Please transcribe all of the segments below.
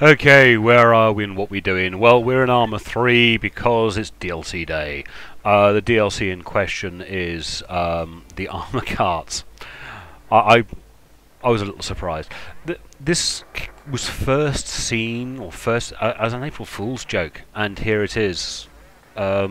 Okay, where are we and what we doing? Well, we're in ArmA 3 because it's DLC day. The DLC in question is the ArmA Karts. I was a little surprised. This was first seen, or first, as an April Fool's joke, and here it is. There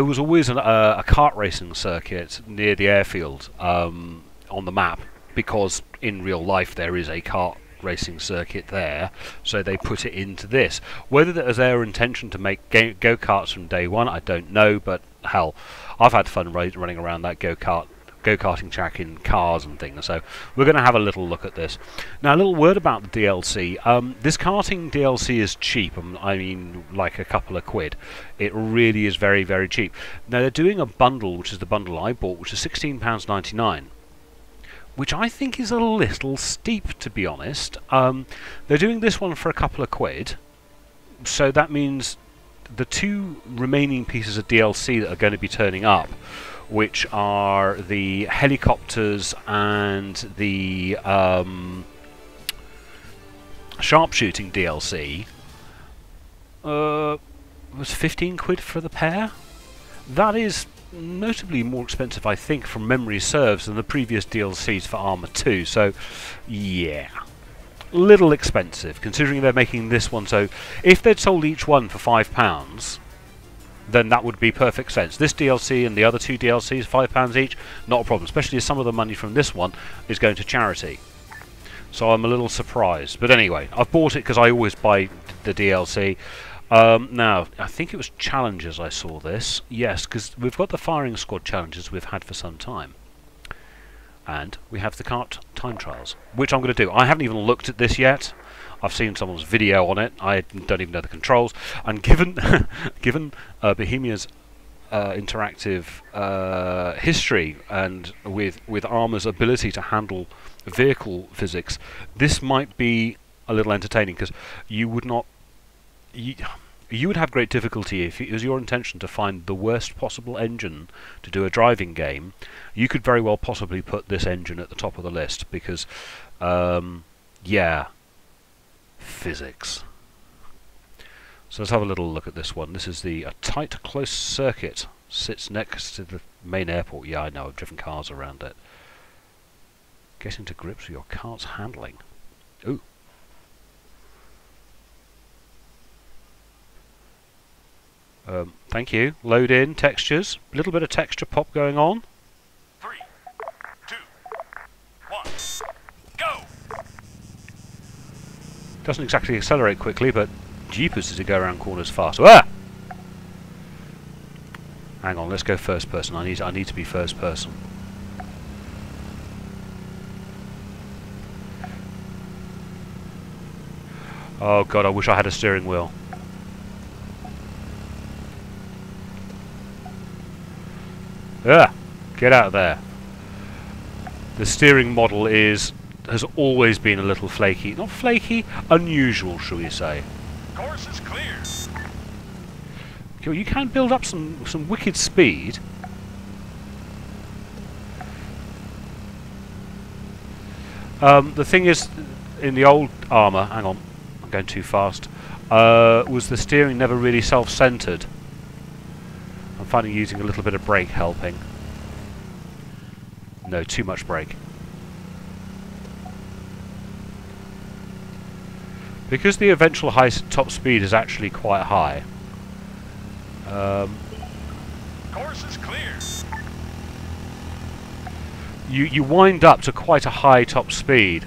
was always a kart racing circuit near the airfield on the map, because in real life there is a kart racing circuit there, so they put it into this. Whether that was their intention to make go-karts from day one, I don't know, but hell, I've had fun running around that go-karting track in cars and things, so we're going to have a little look at this. Now, a little word about the DLC. This karting DLC is cheap. I mean, like a couple of quid. It really is very, very cheap. Now, they're doing a bundle, which is the bundle I bought, which is £16.99. Which I think is a little steep, to be honest. They're doing this one for a couple of quid, so that means the two remaining pieces of DLC that are going to be turning up, which are the helicopters and the sharpshooting DLC, was 15 quid for the pair. That is notably more expensive, I think, from memory serves, than the previous DLCs for ArmA 2, so yeah, little expensive considering they're making this one. So if they'd sold each one for £5, then that would be perfect sense. This DLC and the other two DLCs, £5 each, not a problem, especially as some of the money from this one is going to charity. So I'm a little surprised, but anyway, I've bought it because I always buy the DLC. Now, I think it was challenges I saw this. Yes, because we've got the firing squad challenges we've had for some time. And we have the kart time trials, which I'm going to do. I haven't even looked at this yet. I've seen someone's video on it. I don't even know the controls. And given Bohemia's interactive history, and with ArmA's ability to handle vehicle physics, this might be a little entertaining, because you would not... You would have great difficulty if it was your intention to find the worst possible engine to do a driving game. You could very well possibly put this engine at the top of the list, because, yeah, physics. So let's have a little look at this one. This is a tight, close circuit. Sits next to the main airport. Yeah, I know, I've driven cars around it. Getting to grips with your cart's handling. Ooh. Thank you. Load in textures. A little bit of texture pop going on. 3, 2, 1, go! Doesn't exactly accelerate quickly, but jeepers does it go around corners fast. Ah! Hang on, let's go first person. I need to be first person. Oh god, I wish I had a steering wheel. Ah, get out of there. The steering model has always been a little flaky. Not flaky, unusual, shall we say. Course is clear. Okay, well, you can build up some wicked speed. The thing is, in the old ArmA, hang on, I'm going too fast, was the steering never really self-centered. I'm finding using a little bit of brake helping. No, too much brake. Because the eventual top speed is actually quite high. Course is clear. You wind up to quite a high top speed.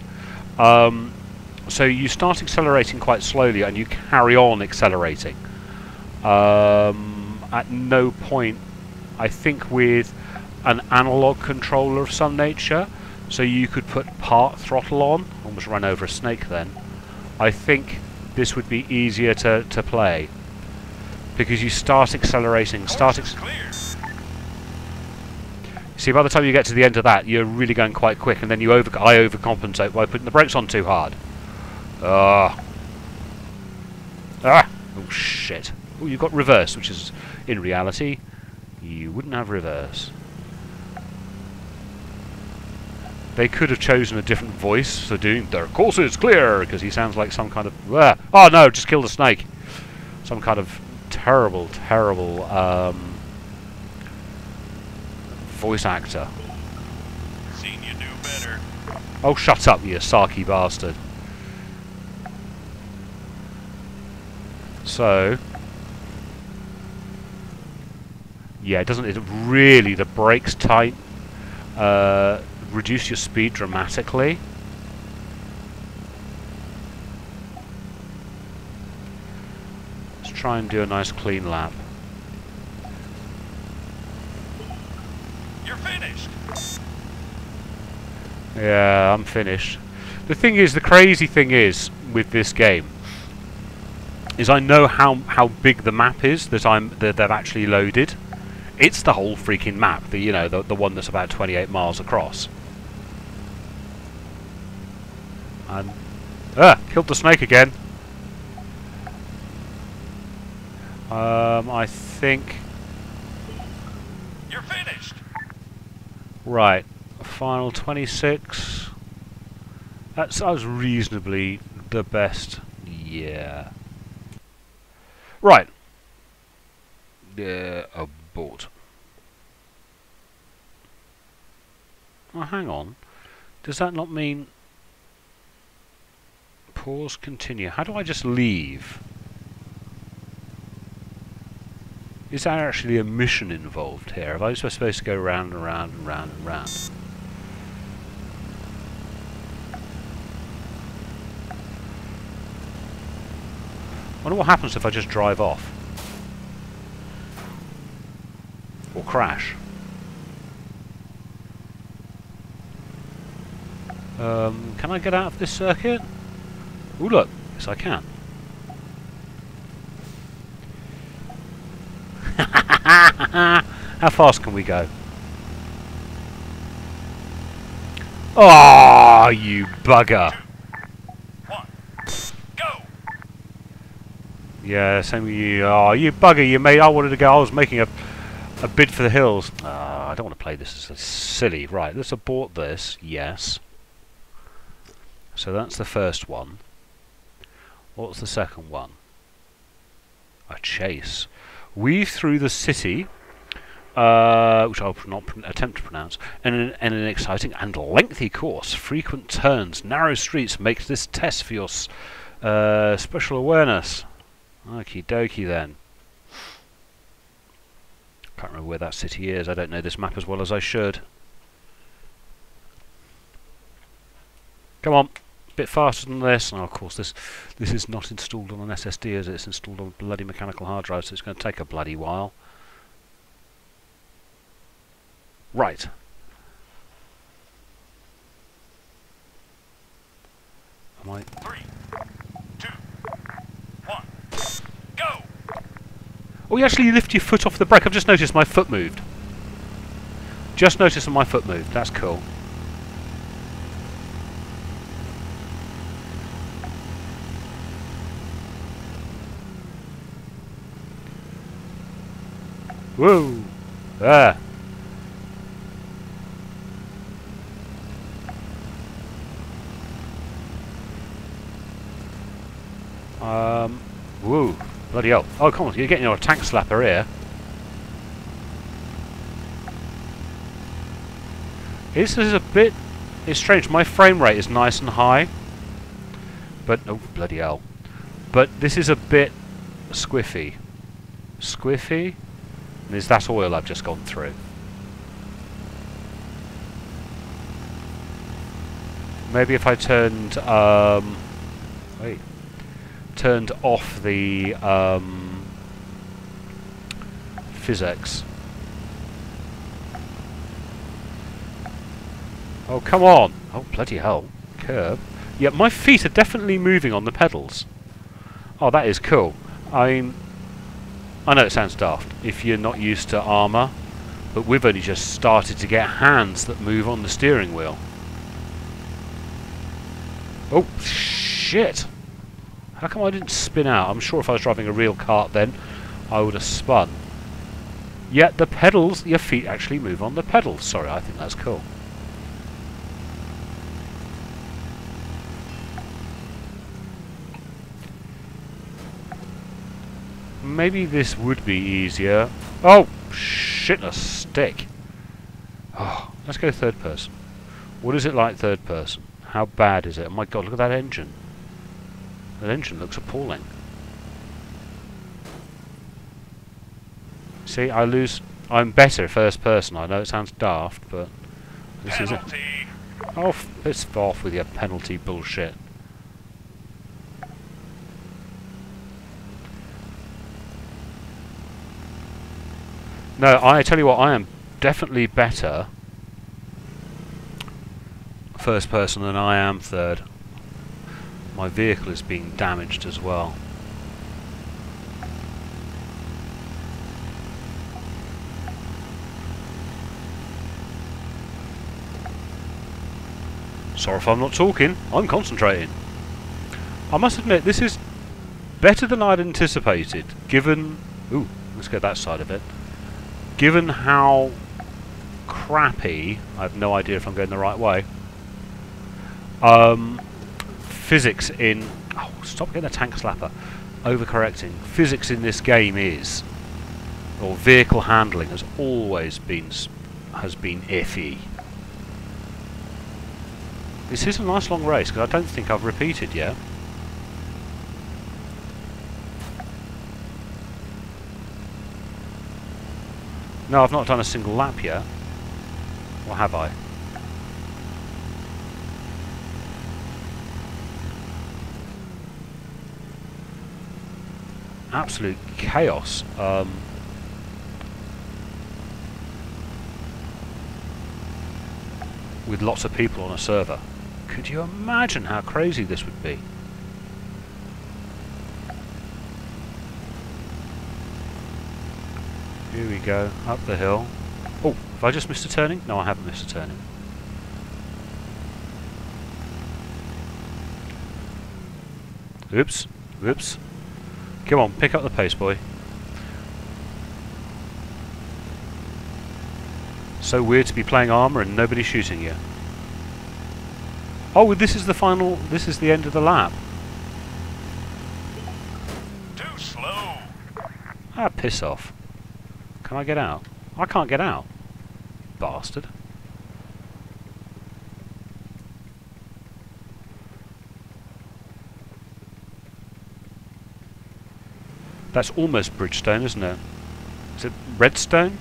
So you start accelerating quite slowly and you carry on accelerating. At no point, I think, with an analog controller of some nature, so you could put part throttle on. Almost ran over a snake then. I think this would be easier to play, because you start accelerating, see, by the time you get to the end of that, you're really going quite quick, and then I overcompensate by putting the brakes on too hard. Oh shit. Oh, you've got reverse, which is, in reality, you wouldn't have reverse. They could have chosen a different voice for doing their course is clear, because he sounds like some kind of... oh no, just kill the snake. Some kind of terrible, terrible voice actor. Seen you do better. Oh, shut up, you sarky bastard. So... yeah, it doesn't... it really... the brakes tight... reduce your speed dramatically. Let's try and do a nice clean lap. You're finished. Yeah, I'm finished. The thing is, the crazy thing is with this game is I know how big the map is that they've actually loaded. It's the whole freaking map, the one that's about 28 miles across. And killed the snake again. I think. You're finished. Right, final 26. That was reasonably the best. Yeah. Right. Abort. Oh, hang on. Does that not mean... pause, continue. How do I just leave? Is there actually a mission involved here? Am I just supposed to go round and round and round and round? I wonder what happens if I just drive off. Or crash. Can I get out of this circuit? Ooh, look. Yes, I can. How fast can we go? Oh, you bugger. 2, 1, go! Yeah, same with you. Oh, you bugger, you made... I wanted to go... I was making a bid for the hills. I don't want to play this. It's silly. Right, let's abort this. Yes. So that's the first one. What's the second one? A chase. Weave through the city, which I'll not attempt to pronounce, in an exciting and lengthy course. Frequent turns, narrow streets make this test for your special awareness. Okie dokie then. Can't remember where that city is. I don't know this map as well as I should. Come on. Bit faster than this. Oh, of course, this is not installed on an SSD, is it? It's installed on a bloody mechanical hard drive, so it's going to take a bloody while. Right. Am I... 3, 2, 1, go! Oh, you actually lift your foot off the brake. I've just noticed my foot moved. Just noticed that my foot moved. That's cool. Whoa! There! Whoa! Bloody hell! Oh, come on! You're getting your tank slapper here. This is a bit... it's strange. My frame rate is nice and high, but oh bloody hell! But this is a bit squiffy. Squiffy. And is that oil I've just gone through? Maybe if I turned turned off the physics. Oh come on! Oh bloody hell! Curb. Yeah, my feet are definitely moving on the pedals. Oh, that is cool. I know it sounds daft if you're not used to ArmA, but we've only just started to get hands that move on the steering wheel. Oh, shit! How come I didn't spin out? I'm sure if I was driving a real kart then, I would have spun. Yet the pedals, your feet actually move on the pedals. Sorry, I think that's cool. Maybe this would be easier. Oh, shit, a stick. Oh, let's go third person. What is it like third person? How bad is it? Oh my god, look at that engine. That engine looks appalling. See, I lose. I'm better first person. I know it sounds daft, but this is it. Oh, piss off with your penalty bullshit. No, I tell you what, I am definitely better first person than I am third. My vehicle is being damaged as well. Sorry if I'm not talking, I'm concentrating. I must admit, this is better than I'd anticipated, given... Ooh, let's go that side of it. Given how crappy... I have no idea if I'm going the right way. Physics in... Oh, stop getting a tank slapper. Overcorrecting. Physics in this game is... Or vehicle handling has always been... has been iffy. This is a nice long race, because I don't think I've repeated yet. No, I've not done a single lap yet. Or have I? Absolute chaos. With lots of people on a server. Could you imagine how crazy this would be? Here we go, up the hill. Oh, have I just missed a turning? No, I haven't missed a turning. Oops, oops. Come on, pick up the pace, boy. So weird to be playing ArmA and nobody shooting you. Oh, this is the final... This is the end of the lap. Too slow. Ah, piss off. Can I get out? I can't get out. Bastard. That's almost Bridgestone, isn't it? Is it Redstone?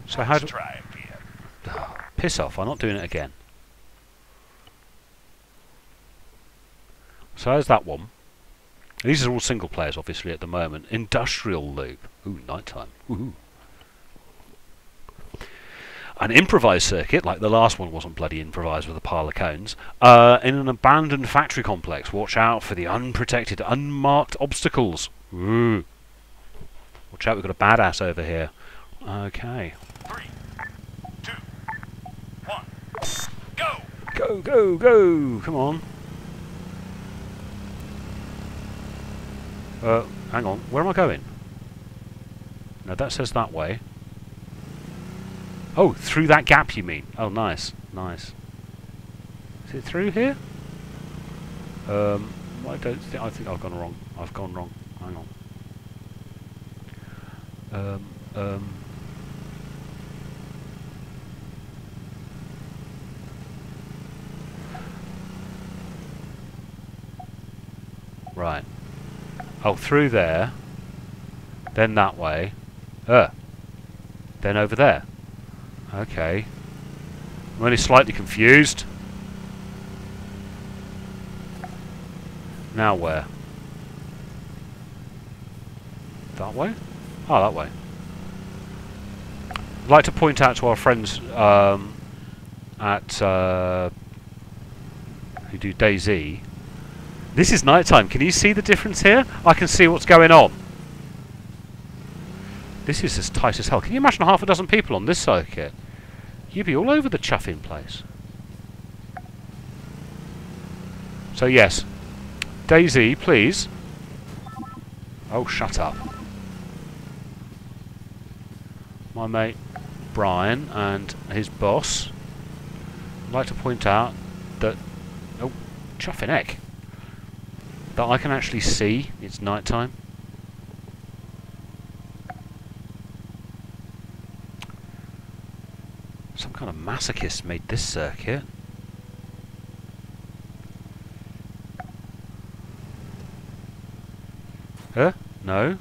So how do... Try again. Piss off, I'm not doing it again. So there's that one. These are all single players, obviously, at the moment. Industrial loop. Ooh, nighttime. Ooh. An improvised circuit, like the last one wasn't bloody improvised with a pile of cones, in an abandoned factory complex. Watch out for the unprotected, unmarked obstacles. Ooh. Watch out, we've got a badass over here. Okay. 3, 2, 1, go! Go, go, go! Come on. Hang on. Where am I going? No, that says that way. Oh, through that gap you mean? Oh, nice, nice. Is it through here? I don't think. I think I've gone wrong. I've gone wrong. Hang on. Right. Oh, through there. Then that way. Then over there. Okay. I'm only slightly confused. Now where? That way? Oh, that way. I'd like to point out to our friends who do DayZ. This is nighttime. Can you see the difference here? I can see what's going on. This is as tight as hell. Can you imagine half a dozen people on this circuit? You'd be all over the chuffing place. So yes, DayZ, please. Oh, shut up. My mate Brian and his boss would like to point out that... Oh, chuffing heck. that I can actually see. It's night time. Some kind of masochist made this circuit. Huh? No?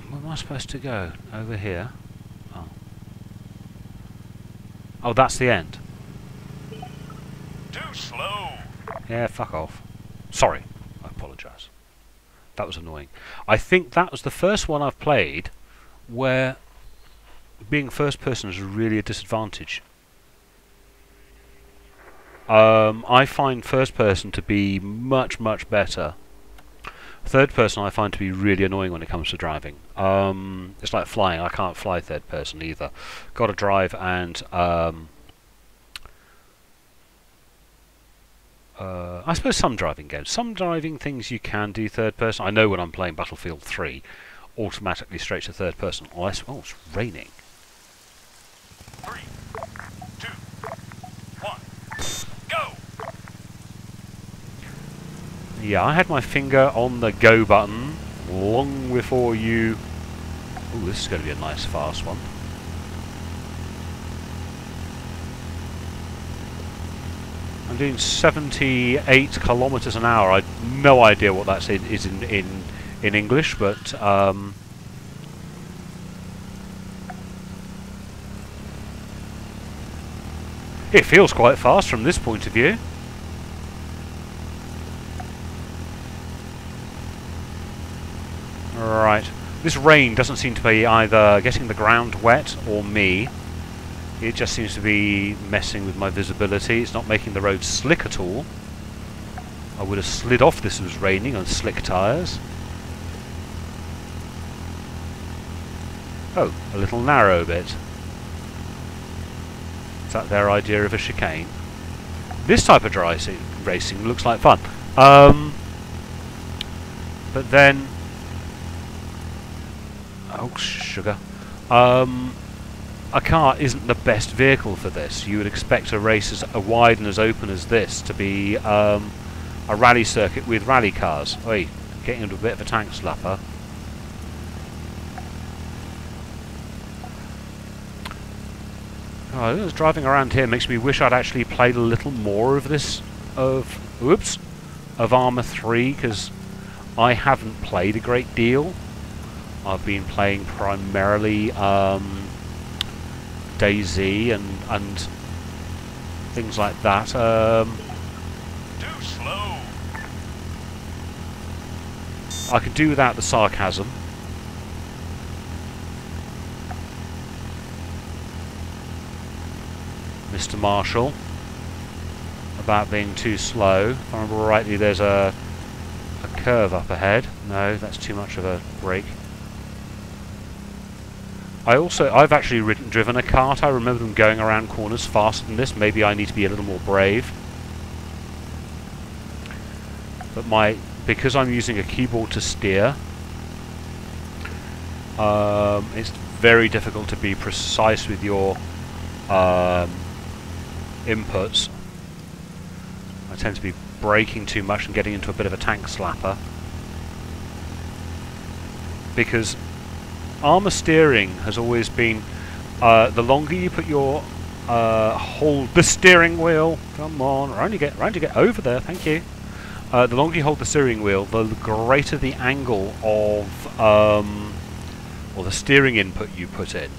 Where am I supposed to go? Over here? Oh. Oh, that's the end. Too slow. Yeah, fuck off. Sorry. I apologise. That was annoying. I think that was the first one I've played where being first person is really a disadvantage. I find first person to be much, much better. Third person I find to be really annoying when it comes to driving. It's like flying. I can't fly third person either. Got to drive and I suppose some driving games. Some driving things you can do third person. I know when I'm playing Battlefield 3, automatically straight to third person. Oh, it's raining. 3, 2, 1, go! Yeah, I had my finger on the go button long before you... Ooh, this is going to be a nice fast one. I'm doing 78 kilometers an hour. I have no idea what that is in English, but it feels quite fast from this point of view. Right, this rain doesn't seem to be either getting the ground wet or me. It just seems to be messing with my visibility. It's not making the road slick at all. I would have slid off this was raining on slick tyres. Oh, a little narrow bit. Is that their idea of a chicane? This type of racing looks like fun. But then... Oh, sugar. A car isn't the best vehicle for this. You would expect a race as wide and as open as this to be a rally circuit with rally cars. Oi, getting into a bit of a tank slapper. Oh, driving around here makes me wish I'd actually played a little more of this, of ArmA 3, because I haven't played a great deal. I've been playing primarily DayZ and things like that. Too slow. I could do without the sarcasm. Mr. Marshall, about being too slow. If I remember rightly, there's a curve up ahead. No, that's too much of a brake. I've actually driven a kart. I remember them going around corners faster than this. Maybe I need to be a little more brave. But because I'm using a keyboard to steer, it's very difficult to be precise with your inputs. I tend to be braking too much and getting into a bit of a tank slapper. Because ArmA steering has always been the longer you put your hold the steering wheel. Come on, round you get over there. Thank you. The longer you hold the steering wheel, the greater the angle of or the steering input you put in.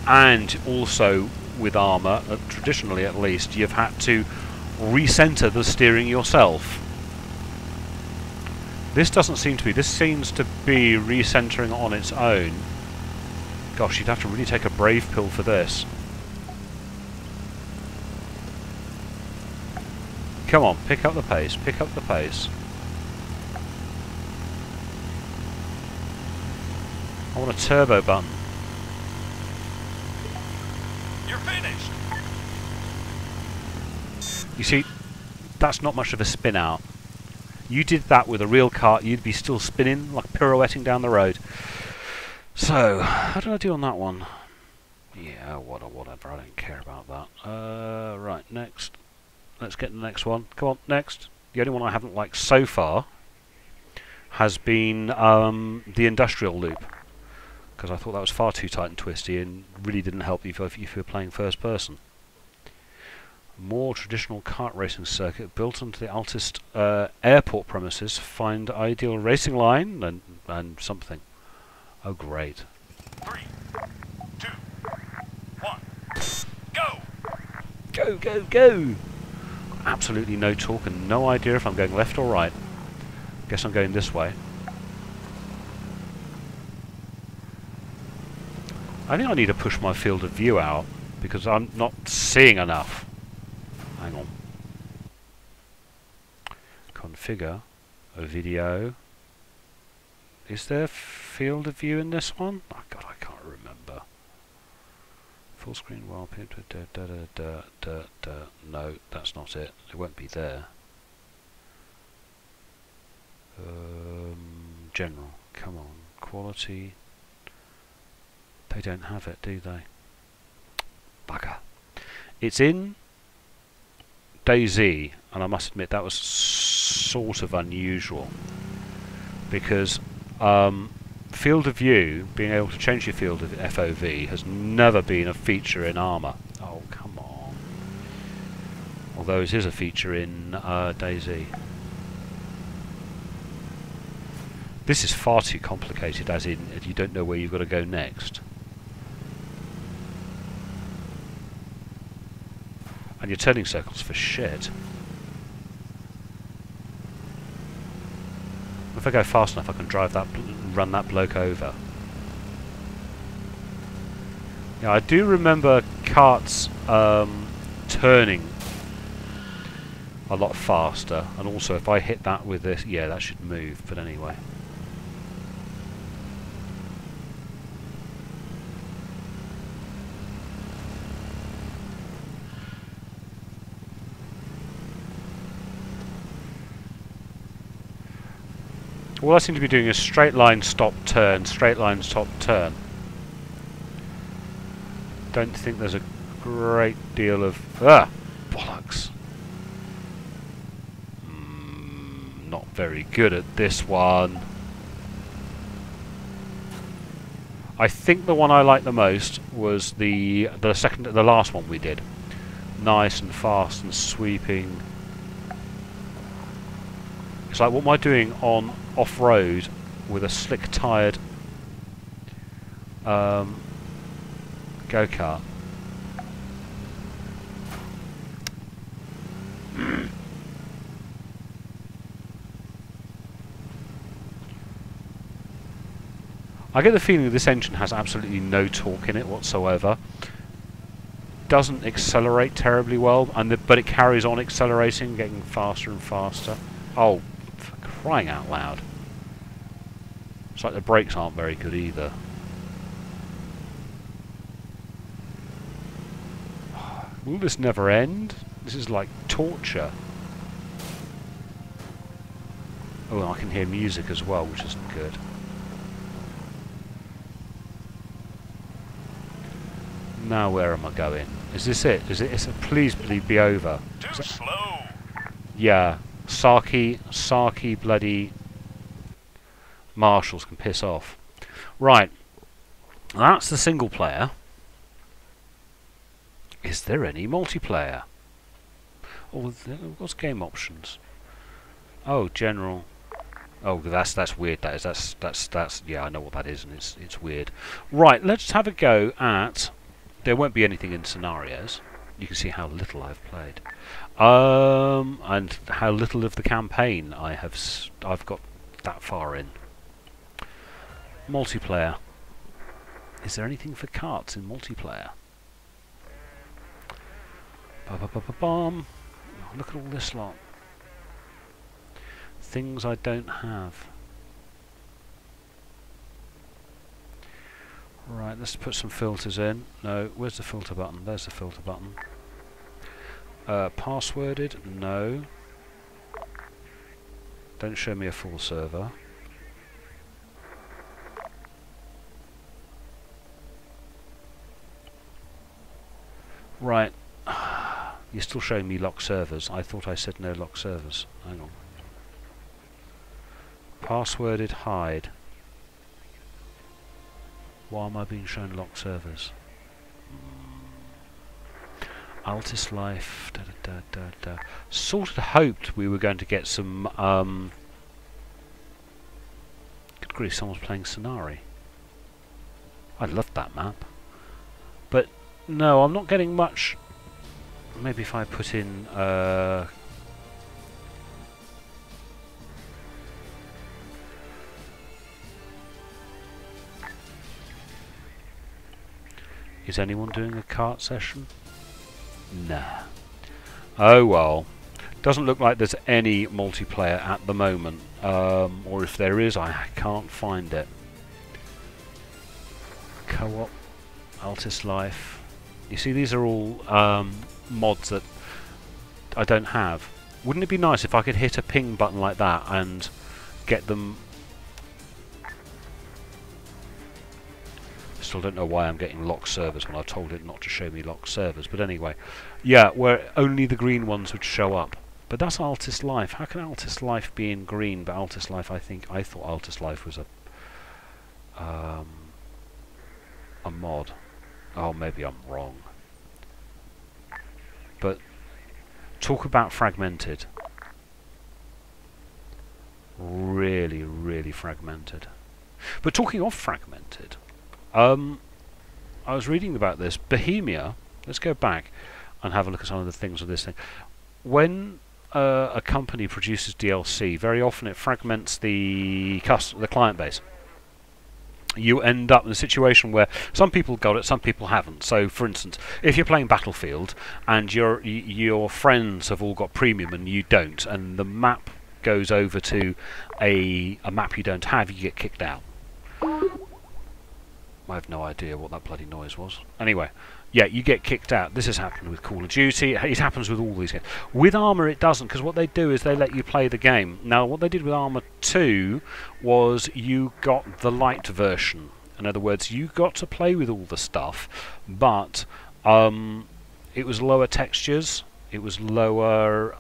And also with ArmA, traditionally at least, you've had to recenter the steering yourself. This doesn't seem to be. This seems to be recentering on its own. Gosh, you'd have to really take a brave pill for this. Come on, pick up the pace, pick up the pace. I want a turbo button. You're finished. You see, that's not much of a spin out. You did that with a real kart, you'd be still spinning, like pirouetting down the road. So, how did I do on that one? Yeah, whatever. I don't care about that. Right, next. Let's get the next one. Come on, next. The only one I haven't liked so far has been the industrial loop, because I thought that was far too tight and twisty and really didn't help you if you were playing first person. More traditional kart racing circuit built onto the Altist airport premises. Find ideal racing line and something. Oh, great. 3, 2, 1, go! Go, go, go! Absolutely no talk and no idea if I'm going left or right. Guess I'm going this way. I think I need to push my field of view out because I'm not seeing enough. Hang on. Configure a video. Is there field of view in this one? Oh God, I can't remember. Full screen wallpaper. No, that's not it. It won't be there. General. Come on. Quality. They don't have it, do they? Bugger. It's in DayZ, and I must admit that was sort of unusual because field of view, being able to change your field of FOV, has never been a feature in ArmA. Oh, come on. Although it is a feature in DayZ. This is far too complicated, as in you don't know where you've got to go next. And you're turning circles for shit. If I go fast enough, I can drive that, run that bloke over. Yeah, I do remember karts turning a lot faster, and also if I hit that with this, yeah, that should move. But anyway. All I seem to be doing is straight line, stop, turn, straight line, stop, turn. Don't think there's a great deal of... bollocks. Not very good at this one. I think the one I liked the most was the last one we did. Nice and fast and sweeping. It's like, what am I doing on off-road with a slick-tyred go-kart? I get the feeling that this engine has absolutely no torque in it whatsoever. Doesn't accelerate terribly well, but it carries on accelerating, getting faster and faster. Oh, for crying out loud. It's like the brakes aren't very good either. Will this never end? This is like torture. Oh, and I can hear music as well, which isn't good. Now where am I going? Is this it? Is it? Please be over. Too slow. Yeah. Sarky bloody marshals can piss off. Right. That's the single player. Is there any multiplayer? Oh, what's game options? Oh, general. Oh, that's weird. That's yeah, I know what that is, and it's weird. Right, let's have a go at. There won't be anything in scenarios. You can see how little I've played, and how little of the campaign I've got that far in. Multiplayer. Is there anything for karts in multiplayer? Ba-ba-ba-ba-bum. Oh, look at all this lot. Things I don't have. Right, let's put some filters in. No, where's the filter button? There's the filter button. Passworded? No. Don't show me a full server. Right. You're still showing me lock servers. I thought I said no lock servers. Hang on. Passworded hide. Why am I being shown lock servers? Altis Life. Da, da, da, da, da. Sort of hoped we were going to get some. Good grief! Someone's playing Sonari. I loved that map, but no, I'm not getting much. Maybe if I put in. Is anyone doing a kart session? Nah. Oh well. Doesn't look like there's any multiplayer at the moment. Or if there is, I can't find it. Co-op, Altis Life. You see, these are all mods that I don't have. Wouldn't it be nice if I could hit a ping button like that and get them... Still don't know why I'm getting locked servers when I told it not to show me locked servers, but anyway, yeah, where only the green ones would show up. But that's Altis Life. How can Altis Life be in green? But Altis Life, I thought Altis Life was a mod. Oh, maybe I'm wrong. But talk about fragmented. Really, really fragmented. But talking of fragmented. I was reading about this. Bohemia, let's go back and have a look at some of the things with this thing. When a company produces DLC, very often it fragments the client base. You end up in a situation where some people got it, some people haven't. So, for instance, if you're playing Battlefield and your friends have all got premium and you don't, and the map goes over to a map you don't have, you get kicked out. I have no idea what that bloody noise was. Anyway, yeah, you get kicked out. This has happened with Call of Duty. It happens with all these games. With ArmA it doesn't, because what they do is they let you play the game. Now, what they did with ArmA 2 was you got the light version. In other words, you got to play with all the stuff, but it was lower textures, it was lower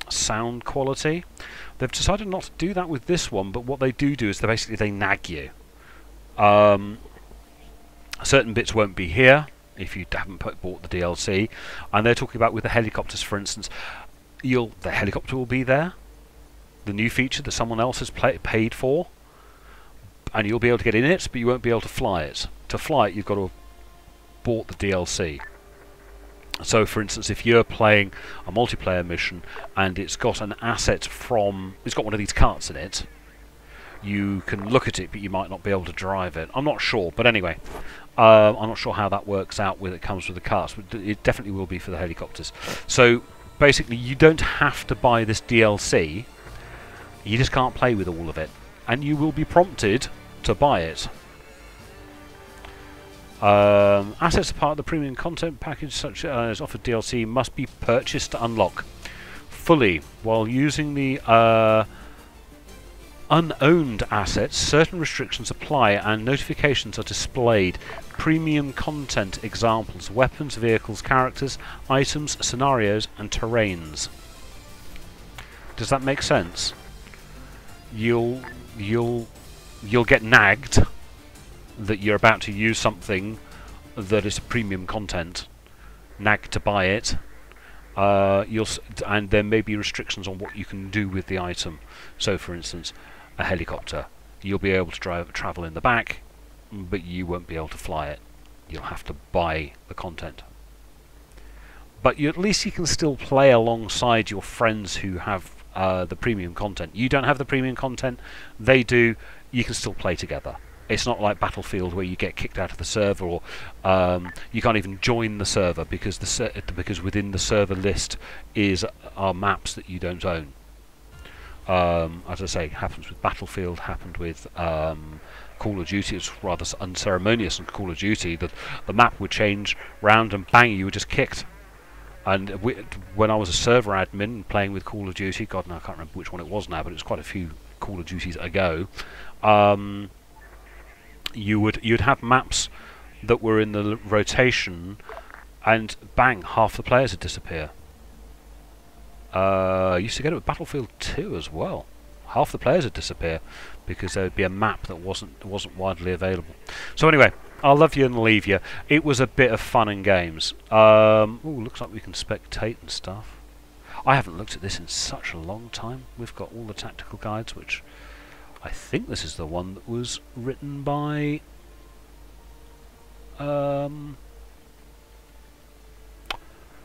sound quality. They've decided not to do that with this one, but what they do is they nag you. Certain bits won't be here if you haven't bought the DLC, and they're talking about with the helicopters, for instance. The helicopter will be there, the new feature that someone else has paid for, and you'll be able to get in it, but you won't be able to fly it. To fly it, you've got to have bought the DLC. So, for instance, if you're playing a multiplayer mission and it's got an asset it's got one of these carts in it, you can look at it, but you might not be able to drive it. I'm not sure, but anyway, I'm not sure how that works out when it comes with the carts, but it definitely will be for the helicopters. So basically, you don't have to buy this DLC. You just can't play with all of it, and you will be prompted to buy it. Assets are part of the premium content package, such as offered DLC, must be purchased to unlock fully. While using the unowned assets, certain restrictions apply and notifications are displayed. Premium content examples: weapons, vehicles, characters, items, scenarios and terrains. Does that make sense? You'll get nagged that you're about to use something that is premium content, nagged to buy it. And there may be restrictions on what you can do with the item. So, for instance, a helicopter, you'll be able to travel in the back, but you won't be able to fly it. You'll have to buy the content. But at least you can still play alongside your friends who have the premium content. You don't have the premium content, they do. You can still play together. It's not like Battlefield where you get kicked out of the server, or you can't even join the server because because within the server list are maps that you don't own. As I say, happens with Battlefield, happened with Call of Duty. It's rather unceremonious in Call of Duty that the map would change round and bang, you were just kicked. And when I was a server admin playing with Call of Duty, God, no, I can't remember which one it was now, but it was quite a few Call of Duties ago. You'd have maps that were in the rotation, and bang, half the players would disappear. I used to get it with Battlefield 2 as well. Half the players would disappear because there would be a map that wasn't widely available. So anyway, I'll love you and leave you. It was a bit of fun and games. Ooh, looks like we can spectate and stuff. I haven't looked at this in such a long time. We've got all the tactical guides, which I think this is the one that was written by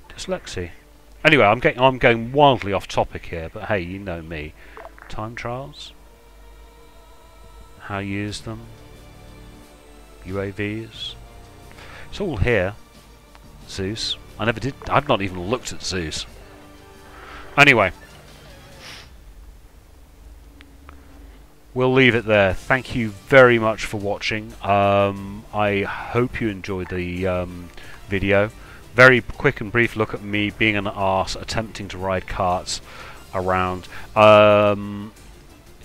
Dyslexie. Anyway, I'm going wildly off topic here, but hey, you know me. Time trials, how you use them, UAVs. It's all here. Zeus. I've not even looked at Zeus. Anyway, we'll leave it there. Thank you very much for watching. I hope you enjoyed the video. Very quick and brief look at me being an arse attempting to ride karts around.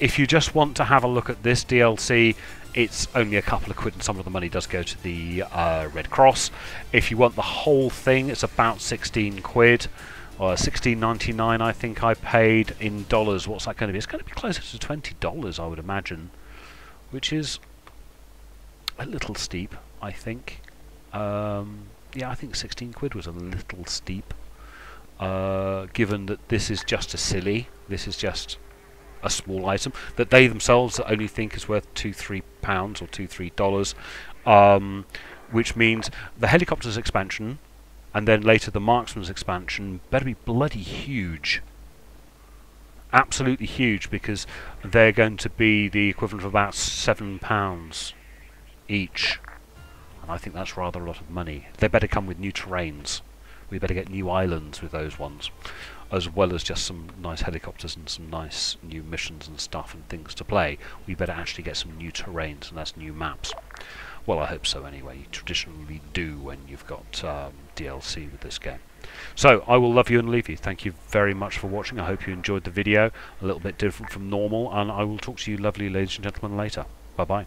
If you just want to have a look at this DLC, it's only a couple of quid and some of the money does go to the Red Cross. If you want the whole thing, it's about 16 quid. Or $16.99 I think I paid in dollars. What's that going to be? It's going to be closer to $20 I would imagine, which is a little steep, I think. Yeah, I think 16 quid was a little steep, given that this is just this is just a small item that they themselves only think is worth £2-3 or $2-3, which means the helicopters expansion and then later the marksman's expansion better be bloody huge, absolutely huge, because they're going to be the equivalent of about £7 each. I think that's rather a lot of money. They better come with new terrains. We better get new islands with those ones, as well as just some nice helicopters and some nice new missions and stuff and things to play. We better actually get some new terrains, and that's new maps. Well, I hope so anyway. You traditionally do when you've got DLC with this game. So, I will love you and leave you. Thank you very much for watching. I hope you enjoyed the video. A little bit different from normal, and I will talk to you lovely ladies and gentlemen later. Bye-bye.